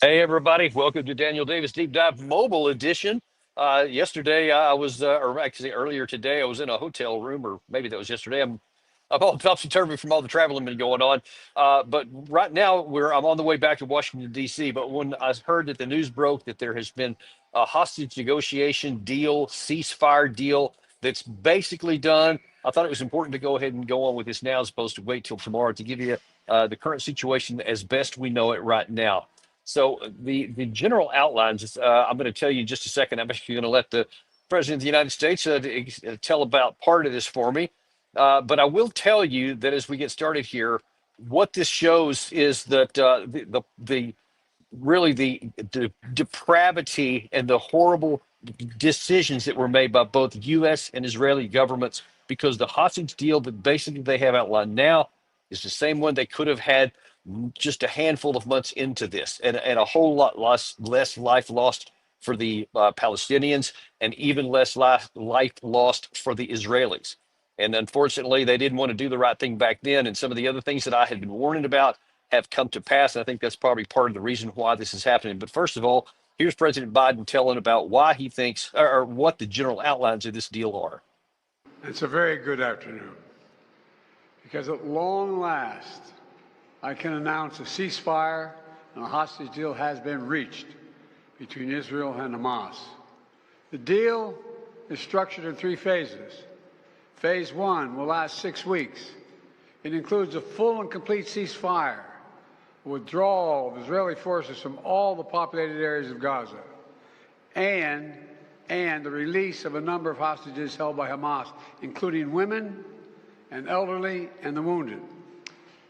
Hey, everybody. Welcome to Daniel Davis Deep Dive Mobile Edition. Yesterday, I was, or actually earlier today, I was in a hotel room, or maybe that was yesterday. I'm all topsy-turvy from all the traveling been going on. But right now, I'm on the way back to Washington, D.C. But when I heard that the news broke that there has been a hostage negotiation deal, ceasefire deal that's basically done, I thought it was important to go ahead and go on with this now as opposed to wait till tomorrow to give you the current situation as best we know it right now. So the general outlines, I'm going to tell you in just a second. I'm actually going to let the President of the United States tell about part of this for me. But I will tell you that as we get started here, what this shows is that the really the depravity and the horrible decisions that were made by both U.S. and Israeli governments, because the hostage deal that basically they have outlined now is the same one they could have had just a handful of months into this, and a whole lot less life lost for the Palestinians, and even less life lost for the Israelis. And unfortunately, they didn't want to do the right thing back then. And some of the other things that I had been warning about have come to pass. And I think that's probably part of the reason why this is happening. But first of all, here's President Biden telling about why he thinks, or what the general outlines of this deal are. It's a very good afternoon because at long last, I can announce a ceasefire and a hostage deal has been reached between Israel and Hamas. The deal is structured in three phases. Phase one will last 6 weeks. It includes a full and complete ceasefire, a withdrawal of Israeli forces from all the populated areas of Gaza, and the release of a number of hostages held by Hamas, including women and elderly and the wounded.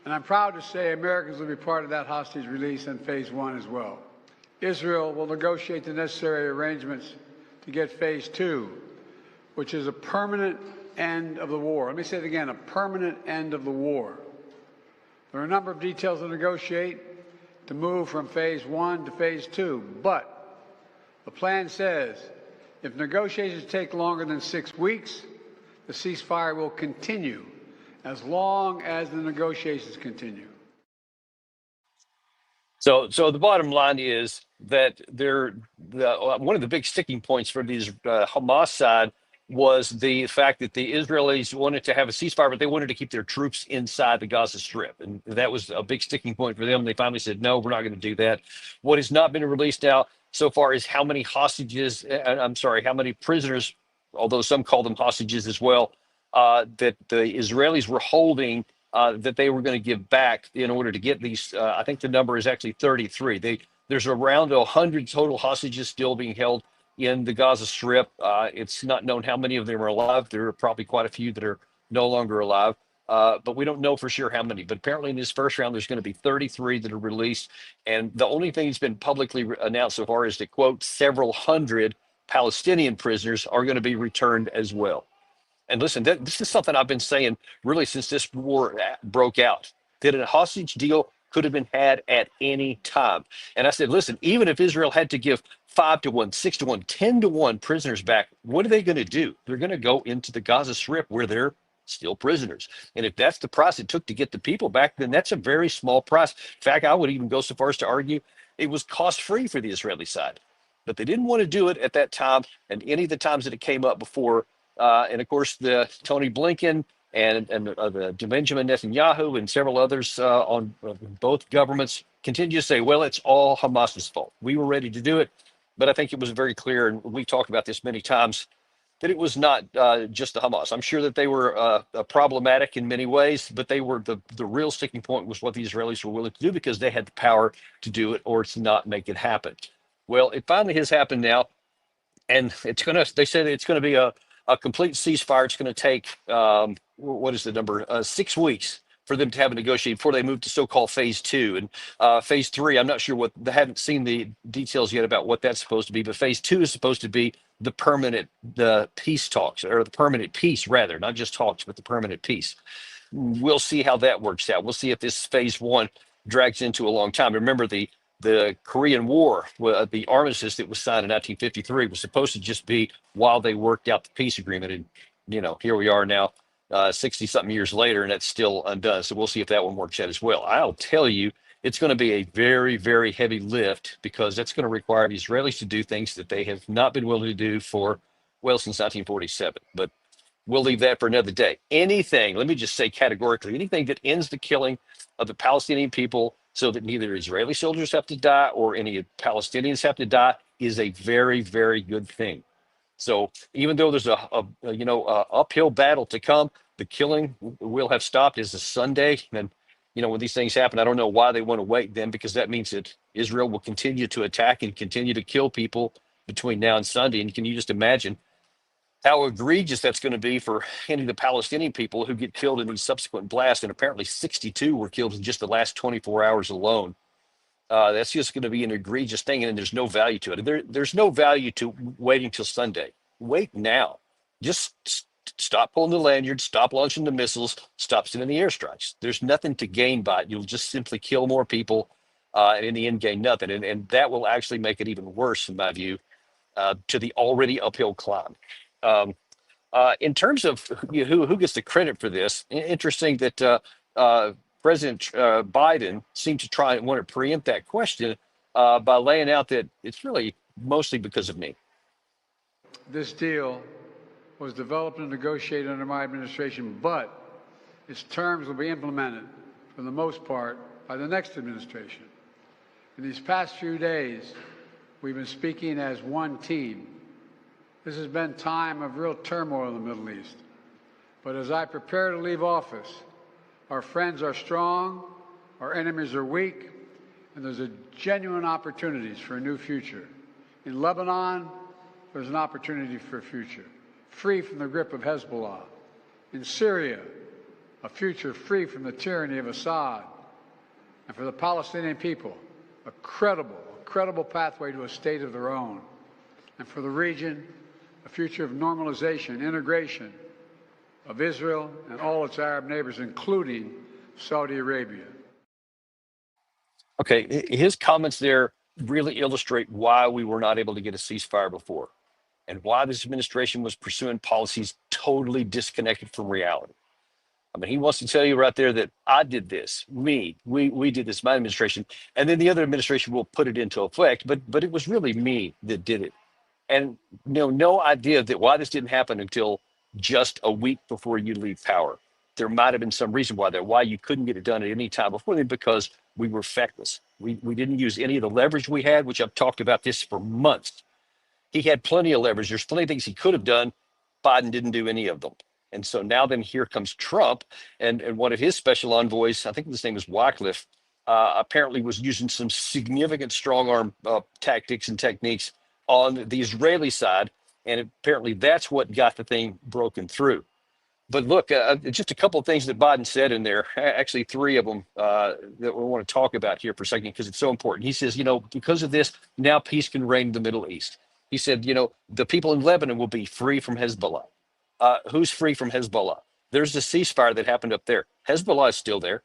And I'm proud to say Americans will be part of that hostage release in phase one as well. Israel will negotiate the necessary arrangements to get phase two, which is a permanent end of the war. Let me say it again, a permanent end of the war. There are a number of details to negotiate to move from phase one to phase two, but the plan says if negotiations take longer than 6 weeks, the ceasefire will continue as long as the negotiations continue. So the bottom line is that one of the big sticking points for these Hamas side was the fact that the Israelis wanted to have a ceasefire, but they wanted to keep their troops inside the Gaza Strip, and that was a big sticking point for them. They finally said, "No, we're not going to do that." What has not been released now so far is how many hostages, I'm sorry, how many prisoners, although some call them hostages as well, that the Israelis were holding that they were going to give back in order to get these. I think the number is actually 33. There's around 100 total hostages still being held in the Gaza Strip. It's not known how many of them are alive. There are probably quite a few that are no longer alive. But we don't know for sure how many. But apparently, in this first round, there's going to be 33 that are released. And the only thing that's been publicly announced so far is that, quote, several hundred Palestinian prisoners are going to be returned as well. And listen, this is something I've been saying really since this war broke out, that a hostage deal could have been had at any time. And I said, listen, even if Israel had to give 5 to 1, 6 to 1, 10 to 1 prisoners back, what are they going to do? They're going to go into the Gaza Strip where they're still prisoners. And if that's the price it took to get the people back, then that's a very small price. In fact, I would even go so far as to argue it was cost free for the Israeli side. But they didn't want to do it at that time and any of the times that it came up before. And of course, the Tony Blinken and the Benjamin Netanyahu and several others on both governments continue to say, well, it's all Hamas's fault. We were ready to do it. But I think it was very clear, and we talked about this many times, that it was not just the Hamas. I'm sure that they were problematic in many ways, but they were the real sticking point was what the Israelis were willing to do because they had the power to do it or to not make it happen. Well, it finally has happened now, and they said it's going to be a complete ceasefire. It's going to take what is the number, 6 weeks for them to have a negotiation before they move to so-called phase two. And phase three, I'm not sure what, they haven't seen the details yet about what that's supposed to be, but phase two is supposed to be the peace talks, or the permanent peace rather, not just talks, but the permanent peace. We'll see how that works out. We'll see if this phase one drags into a long time. Remember, the Korean War, the armistice that was signed in 1953, was supposed to just be while they worked out the peace agreement. And, here we are now, 60 something years later, and that's still undone. So we'll see if that one works out as well. I'll tell you, it's going to be a very, very heavy lift because that's going to require the Israelis to do things that they have not been willing to do for, well, since 1947. But we'll leave that for another day. Anything, let me just say categorically, anything that ends the killing of the Palestinian people so that neither Israeli soldiers have to die or any Palestinians have to die is a very, very good thing. So even though there's a uphill battle to come, the killing will have stopped as a Sunday. And when these things happen, I don't know why they want to wait then, because that means that Israel will continue to attack and continue to kill people between now and Sunday. And can you just imagine how egregious that's going to be for any of the Palestinian people who get killed in these subsequent blasts? And apparently 62 were killed in just the last 24 hours alone. That's just going to be an egregious thing, and there's no value to it. There's no value to waiting till Sunday. Wait now. Just stop pulling the lanyard, stop launching the missiles, stop sending the airstrikes. There's nothing to gain by it. You'll just simply kill more people, and in the end gain nothing. And that will actually make it even worse, in my view, to the already uphill climb. In terms of who gets the credit for this, interesting that President Biden seemed to try and want to preempt that question by laying out that it's really mostly because of me. This deal was developed and negotiated under my administration, but its terms will be implemented, for the most part, by the next administration. In these past few days, we've been speaking as one team. This has been time of real turmoil in the Middle East. But as I prepare to leave office, our friends are strong, our enemies are weak, and there's a genuine opportunities for a new future. In Lebanon, there's an opportunity for a future, free from the grip of Hezbollah. In Syria, a future free from the tyranny of Assad. And for the Palestinian people, a credible pathway to a state of their own. And for the region, a future of normalization, integration of Israel and all its Arab neighbors, including Saudi Arabia. Okay, his comments there really illustrate why we were not able to get a ceasefire before, and why this administration was pursuing policies totally disconnected from reality. I mean, he wants to tell you right there that I did this, we did this, my administration, and then the other administration will put it into effect, but it was really me that did it. And no idea that why this didn't happen until just a week before you leave power. There might have been some reason why you couldn't get it done at any time before then, because we were feckless. We didn't use any of the leverage we had, which I've talked about this for months. He had plenty of leverage. There's plenty of things he could have done. Biden didn't do any of them. And so now then here comes Trump, and one of his special envoys, I think his name is Witkoff, apparently was using some significant strong arm tactics and techniques on the Israeli side. And apparently that's what got the thing broken through. But look, just a couple of things that Biden said in there, actually three of them that we want to talk about here for a second, because it's so important. He says, because of this, now peace can reign in the Middle East. He said, the people in Lebanon will be free from Hezbollah. Who's free from Hezbollah? There's a ceasefire that happened up there. Hezbollah is still there.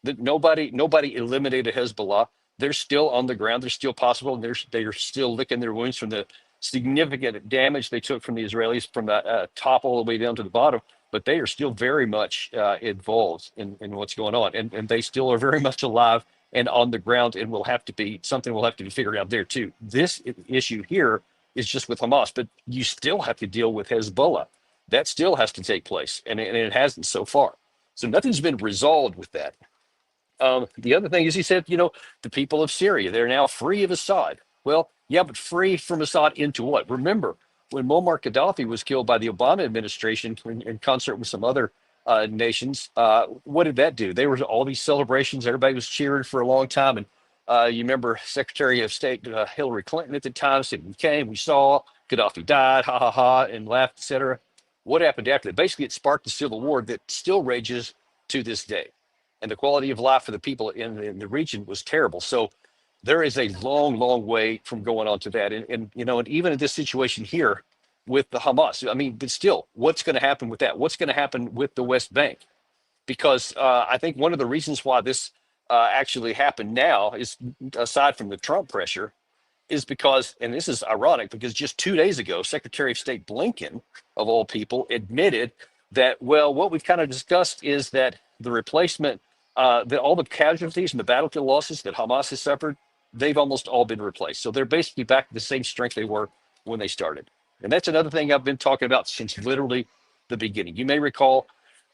Nobody eliminated Hezbollah. They're still on the ground. They're still possible. They're still licking their wounds from the significant damage they took from the Israelis from the top all the way down to the bottom. But they are still very much involved in what's going on, and they still are very much alive and on the ground, and something will have to be figured out there too. This issue here is just with Hamas, but you still have to deal with Hezbollah. That still has to take place, and it hasn't so far. So nothing's been resolved with that. The other thing is, he said, the people of Syria, they're now free of Assad. Well, yeah, but free from Assad into what? Remember, when Muammar Gaddafi was killed by the Obama administration in concert with some other nations, what did that do? There were all these celebrations. Everybody was cheering for a long time. And you remember Secretary of State Hillary Clinton at the time said, we saw, Gaddafi died, ha, ha, ha, and laughed, etc. What happened after that? Basically, it sparked a civil war that still rages to this day. And the quality of life for the people in the region was terrible. So there is a long, long way from going on to that. And even in this situation here with the Hamas, but still, what's going to happen with that? What's going to happen with the West Bank? Because I think one of the reasons why this actually happened now is, aside from the Trump pressure, is because, and this is ironic, because just 2 days ago, Secretary of State Blinken, of all people, admitted that, well, what we've kind of discussed is that the replacement that all the casualties and the battlefield losses that Hamas has suffered, they've almost all been replaced. So they're basically back to the same strength they were when they started. And that's another thing I've been talking about since literally the beginning. You may recall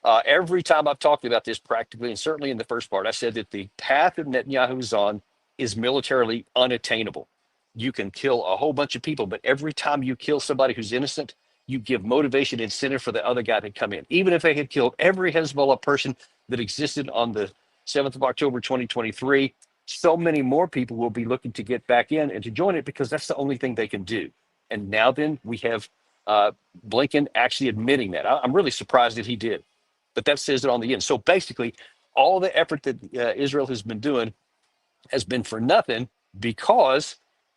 every time I've talked about this practically, and certainly in the first part, I said that the path that Netanyahu is on is militarily unattainable. You can kill a whole bunch of people, but every time you kill somebody who's innocent, you give motivation, incentive for the other guy to come in. Even if they had killed every Hezbollah person that existed on the 7th of October, 2023, so many more people will be looking to get back in and to join it because that's the only thing they can do. And now then we have Blinken actually admitting that. I'm really surprised that he did, but that says it on the end. So basically, all the effort that Israel has been doing has been for nothing because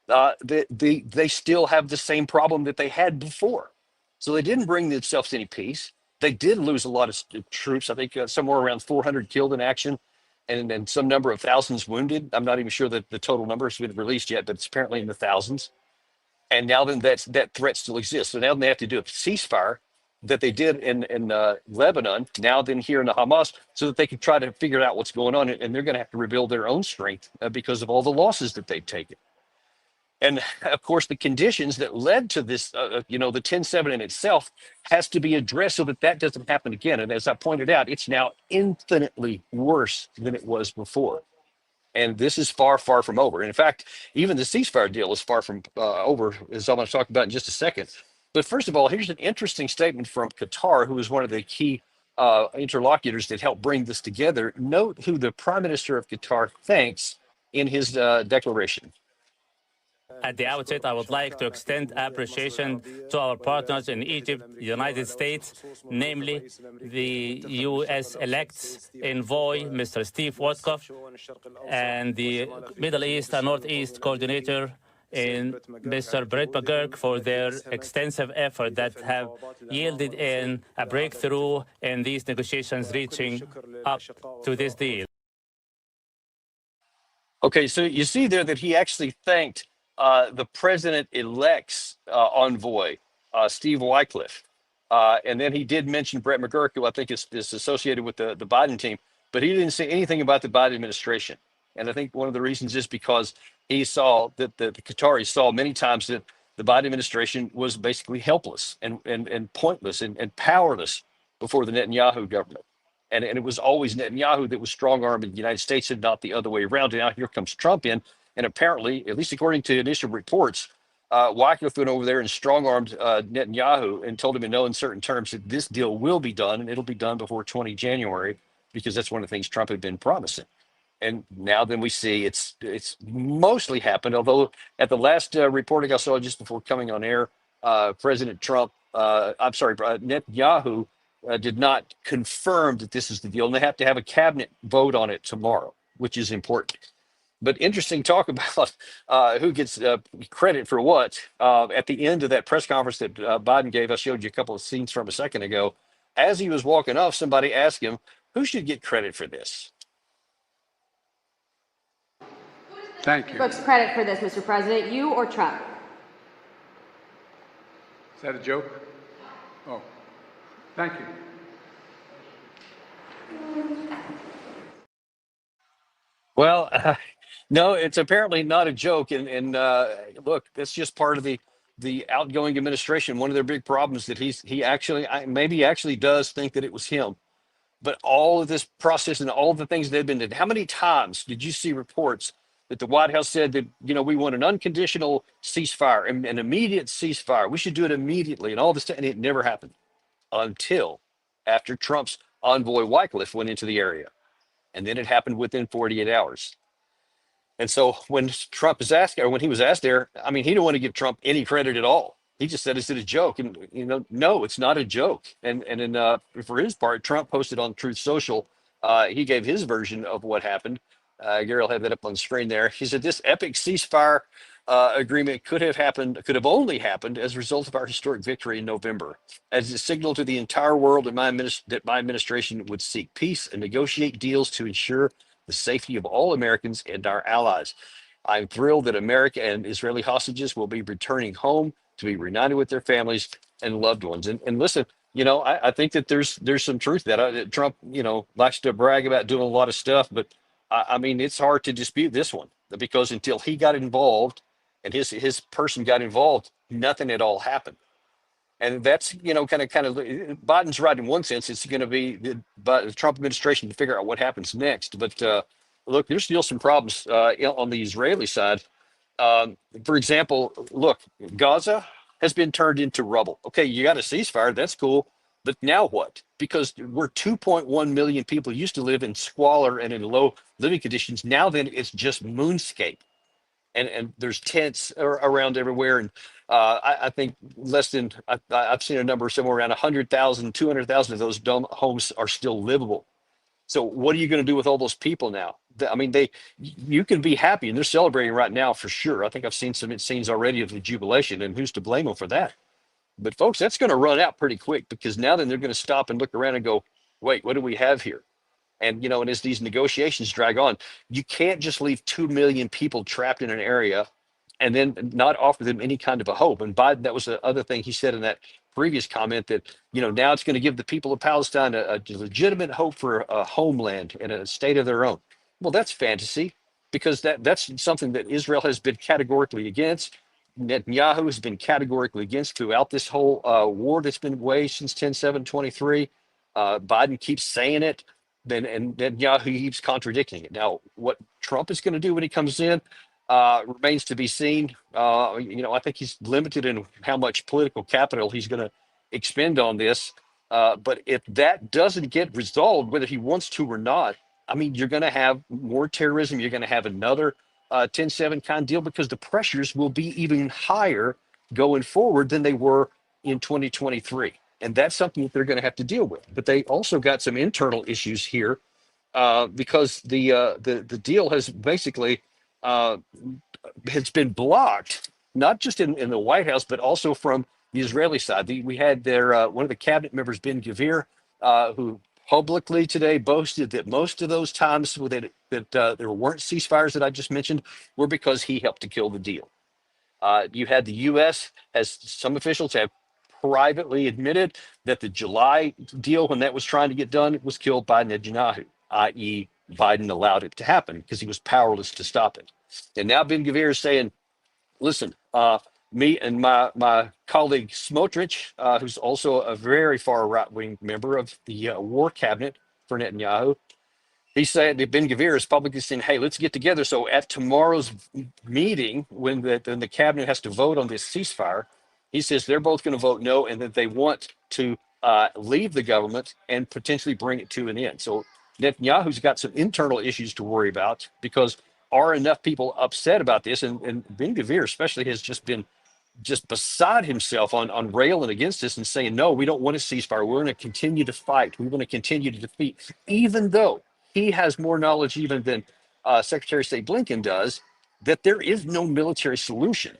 they still have the same problem that they had before. So they didn't bring themselves any peace. They did lose a lot of troops. I think somewhere around 400 killed in action and some number of thousands wounded. I'm not even sure that the total number has been released yet, but it's apparently in the thousands. And now then that threat still exists. So now they have to do a ceasefire that they did in Lebanon, now then here in the Hamas, so that they can try to figure out what's going on. And they're going to have to rebuild their own strength because of all the losses that they've taken. And of course, the conditions that led to this, the 10-7 in itself has to be addressed so that that doesn't happen again. And as I pointed out, it's now infinitely worse than it was before. And this is far, far from over. And in fact, even the ceasefire deal is far from over, as I'm going to talk about in just a second. But first of all, here's an interesting statement from Qatar, who is one of the key interlocutors that helped bring this together. Note who the Prime Minister of Qatar thanks in his declaration. At the outset, I would like to extend appreciation to our partners in Egypt, the United States, namely the U.S.-elect envoy, Mr. Steve Witkoff, and the Middle East and Northeast coordinator, in Mr. Brett McGurk, for their extensive effort that have yielded in a breakthrough in these negotiations reaching up to this deal. Okay, so you see there that he actually thanked the president-elect's envoy, Steve Witkoff. And then he did mention Brett McGurk, who I think is associated with the Biden team, but he didn't say anything about the Biden administration. And I think one of the reasons is because he saw that the Qataris saw many times that the Biden administration was basically helpless and pointless and powerless before the Netanyahu government. And it was always Netanyahu that was strong-armed in the United States and not the other way around. And now here comes Trump in. And apparently, at least according to initial reports, Witkoff went over there and strong-armed Netanyahu and told him in no uncertain terms that this deal will be done and it'll be done before 20 January, because that's one of the things Trump had been promising. And now then we see it's mostly happened, although at the last reporting I saw just before coming on air, Netanyahu did not confirm that this is the deal. And they have to have a cabinet vote on it tomorrow, which is important. But interesting talk about who gets credit for what. At the end of that press conference that Biden gave, I showed you a couple of scenes from a second ago. As he was walking off, somebody asked him, who should get credit for this? Thank you. Folks, credit for this, Mr. President, you or Trump? Is that a joke? Oh, thank you. Well, no, it's apparently not a joke. And look, that's just part of the outgoing administration. One of their big problems that he actually does think that it was him. But all of this process and all the things they've been doing, how many times did you see reports that the White House said that, we want an unconditional ceasefire and an immediate ceasefire. We should do it immediately and all this stuff. And it never happened until after Trump's envoy Witkoff went into the area. And then it happened within 48 hours. And so when Trump is asked, or when he was asked there, he didn't want to give Trump any credit at all. He just said, is it a joke? And, no, it's not a joke. And for his part, Trump posted on TrusthSocial, he gave his version of what happened. Gary will have that up on the screen there. He said, this epic ceasefire agreement could have only happened as a result of our historic victory in November, as a signal to the entire world that my administration would seek peace and negotiate deals to ensure the safety of all Americans and our allies. I'm thrilled that America and Israeli hostages will be returning home to be reunited with their families and loved ones. And listen, I think that there's some truth to that. That Trump, likes to brag about doing a lot of stuff, but I mean, it's hard to dispute this one because until he got involved and his person got involved, nothing at all happened. And that's, kind of Biden's right in one sense. It's going to be the Trump administration to figure out what happens next. But look, there's still some problems on the Israeli side. For example, look, Gaza has been turned into rubble. Okay, you got a ceasefire, that's cool, but now what? Because we're 2.1 million people used to live in squalor and in low living conditions. Now then, it's just moonscape, and there's tents around everywhere. And I think less than I've seen a number somewhere around 100,000, 200,000 of those dome homes are still livable. So what are you going to do with all those people now? I mean, you can be happy, and they're celebrating right now for sure. I think I've seen some scenes already of the jubilation, and who's to blame them for that? But folks, that's going to run out pretty quick because now then they're going to stop and look around and go, wait, what do we have here? And as these negotiations drag on, you can't just leave 2 million people trapped in an area and then not offer them any kind of a hope. And Biden, that was the other thing he said in that previous comment that, now it's going to give the people of Palestine a legitimate hope for a homeland and a state of their own. Well, that's fantasy because that's something that Israel has been categorically against. Netanyahu has been categorically against throughout this whole war that's been waged since 10/7/23. Biden keeps saying it, and Netanyahu keeps contradicting it. Now, what Trump is going to do when he comes in remains to be seen. I think he's limited in how much political capital he's going to expend on this. But if that doesn't get resolved, whether he wants to or not, I mean, you're going to have more terrorism. You're going to have another 10/7 kind of deal because the pressures will be even higher going forward than they were in 2023. And that's something that they're going to have to deal with. But they also got some internal issues here because the deal has basically has been blocked, not just in the White House, but also from the Israeli side. We had their one of the cabinet members, Ben Gvir, who publicly today boasted that most of those times that there weren't ceasefires that I just mentioned were because he helped to kill the deal. You had the U.S., as some officials have privately admitted, that the July deal, when that was trying to get done, was killed by Netanyahu, i.e., Biden allowed it to happen because he was powerless to stop it. And now Ben Gvir is saying, listen, me and my colleague Smotrich, who's also a very far right-wing member of the war cabinet for Netanyahu, he said that Ben Gvir is publicly saying, hey, let's get together. So at tomorrow's meeting, when the cabinet has to vote on this ceasefire, he says they're both going to vote no and that they want to leave the government and potentially bring it to an end. So Netanyahu's got some internal issues to worry about because are enough people upset about this? And Ben Gvir especially has just been just beside himself on railing against this and saying, no, we don't want a ceasefire. We're going to continue to fight. We want to continue to defeat, even though he has more knowledge even than Secretary of State Blinken does, that there is no military solution.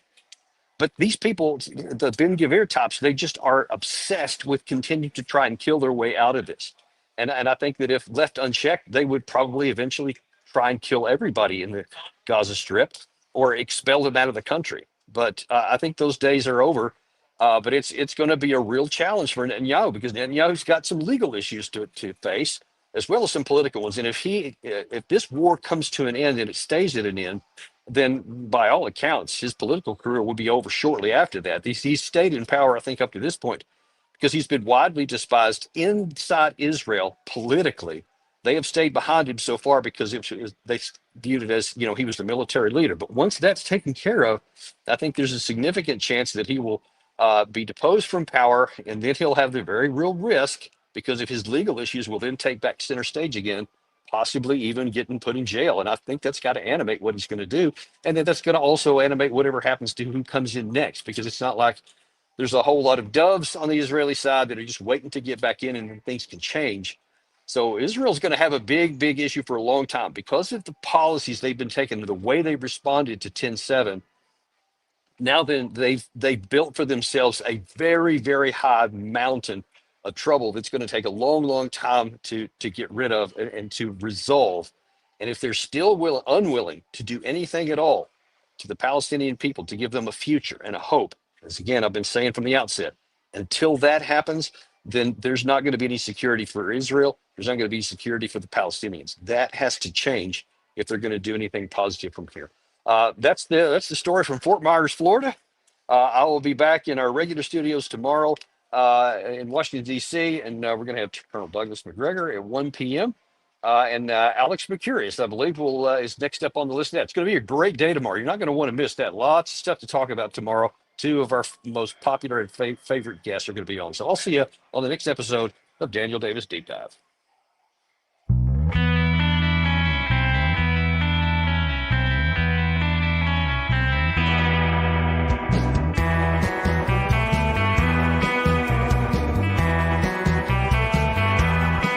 But these people, the Ben Gvir tops, they just are obsessed with continuing to try and kill their way out of this. And I think that if left unchecked, they would probably eventually try and kill everybody in the Gaza Strip or expel them out of the country. But I think those days are over. But it's going to be a real challenge for Netanyahu because Netanyahu's got some legal issues to face as well as some political ones. And if this war comes to an end and it stays at an end, then by all accounts, his political career will be over shortly after that. He's stayed in power, I think, up to this point because he's been widely despised inside Israel politically. They have stayed behind him so far because they viewed it as, he was the military leader. But once that's taken care of, I think there's a significant chance that he will be deposed from power, and then he'll have the very real risk because of his legal issues will then take back center stage again, possibly even getting put in jail. And I think that's got to animate what he's going to do. And then that's going to also animate whatever happens to who comes in next, because it's not like there's a whole lot of doves on the Israeli side that are just waiting to get back in and then things can change. So Israel's going to have a big, big issue for a long time because of the policies they've been taking, the way they've responded to 10/7. Now then, they've built for themselves a very, very high mountain of trouble that's going to take a long, long time to get rid of and to resolve. And if they're still unwilling to do anything at all to the Palestinian people to give them a future and a hope, as again I've been saying from the outset, until that happens, then there's not going to be any security for Israel. There's not going to be security for the Palestinians. That has to change if they're going to do anything positive from here. That's the story from Fort Myers, Florida. I will be back in our regular studios tomorrow in Washington, D.C., and we're going to have Colonel Douglas McGregor at 1 p.m. And Alex Mercurius, I believe, is next up on the list. It's going to be a great day tomorrow. You're not going to want to miss that. Lots of stuff to talk about tomorrow. Two of our most popular and favorite guests are going to be on. So I'll see you on the next episode of Daniel Davis Deep Dive.